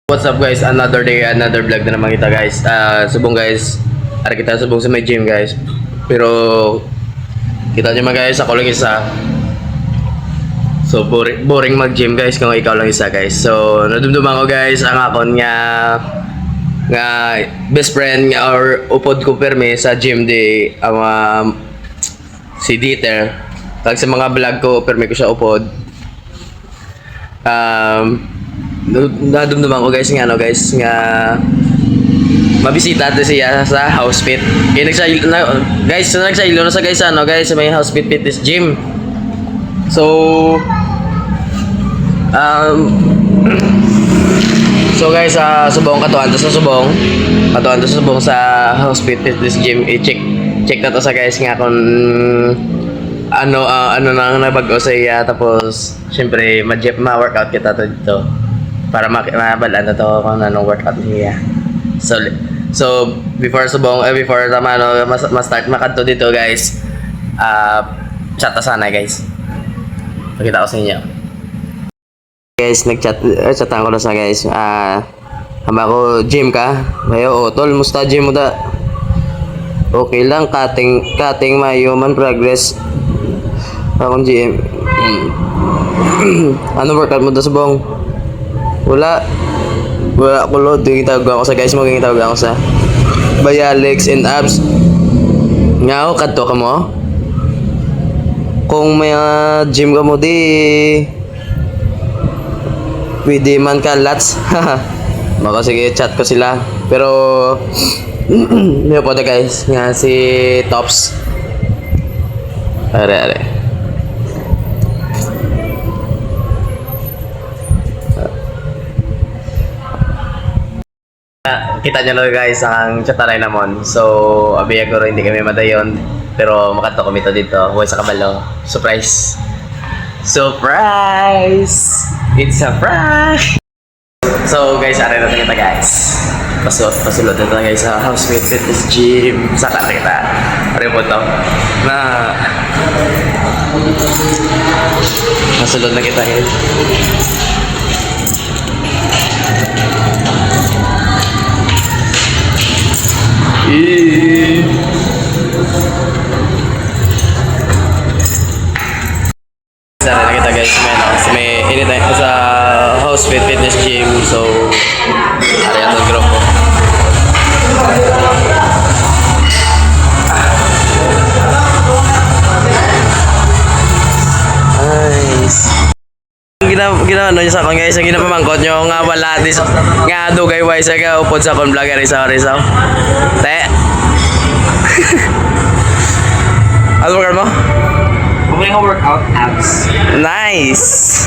What's up guys, another day, another vlog na naman kita guys. Subong guys, ari kita subong sa may gym guys. Pero kita nyo guys, ako lang isa. So boring mag-gym guys kung ikaw lang isa guys. So nadumduman ko guys ang akon nga best friend nga or upod ko perme sa gym di si Dieter. Kag sa mga vlog ko perme ko siya upod. Nadumduman ko guys nga mabisita natin siya sa House Fit. Kaya guys, nagsaylo na sa guys sa may House Fit Fitness Gym. So guys, subong katuan to sa subong sa House Fit Fitness Gym. I-check na to sa guys nga kung ano nang nabago sa iya, tapos syempre ma-workout kita to dito para mabalaan na to kung anong workout niya. So before tama ma-start makadto dito guys, chat ta sana guys. Pakita ko sa inyo. Guys, chatan ko na sa guys. Hamba ko gym ka. Mayo tol, musta gym mo da? Okay lang, cutting my human progress. Akong gym. Ano workout mo da subong? Wala ko load. Gitawag ako sa guys mo. Gitawag ako sa baya legs and abs. Ngaw, kadto ka mo? Kung may gym ka mo di pwede man ka lats. Baka sige chat ko sila. Pero may po guys nga si Tops. Are. Kita nyo lang guys ang chataray namon. So abiya ko rin hindi kami madayon, pero makato kami to dito. Huwag sa kabalo. Surprise! It's a prank! So guys, aray natin kita guys. Pasulot na guys sa House Fit Fitness Gym. Saka na kita. Aray po to. Pasulot na kita guys. Sana na kita guys may anytime sa House Fit Fitness Gym. So ari ang group ko. Nice. Gina ano sa kon guys, ang ginapamangkot nyo nga wala dis nga dugay wise ka upod sa kon vlogger isa. Te. Ano workout mo? May workout abs. Nice.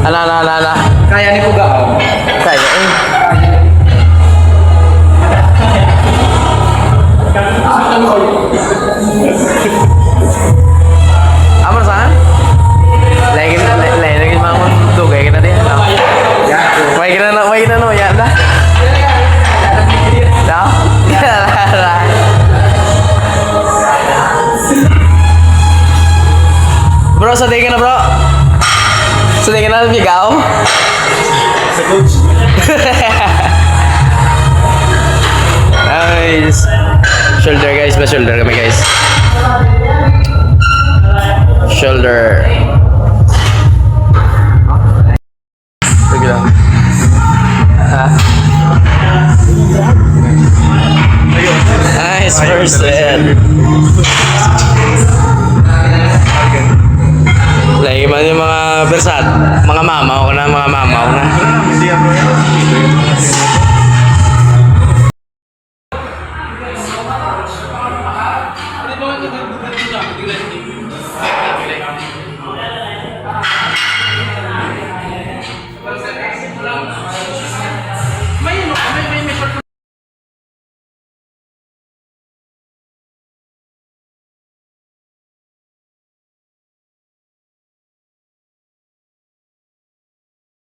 Ala. Kaya ni Pugaon. Kaya Apa saan? Lagi mga dugay kita din. Wait na no, ya dah. Dah. Bro, saday ka na bro. Saday ka na bigaw. Sa coach. Nice. Shoulder guys, shoulder kami guys. Shoulder. Sige lang. Nice first set. Lagi man yung mga bersat, mga mamaw na.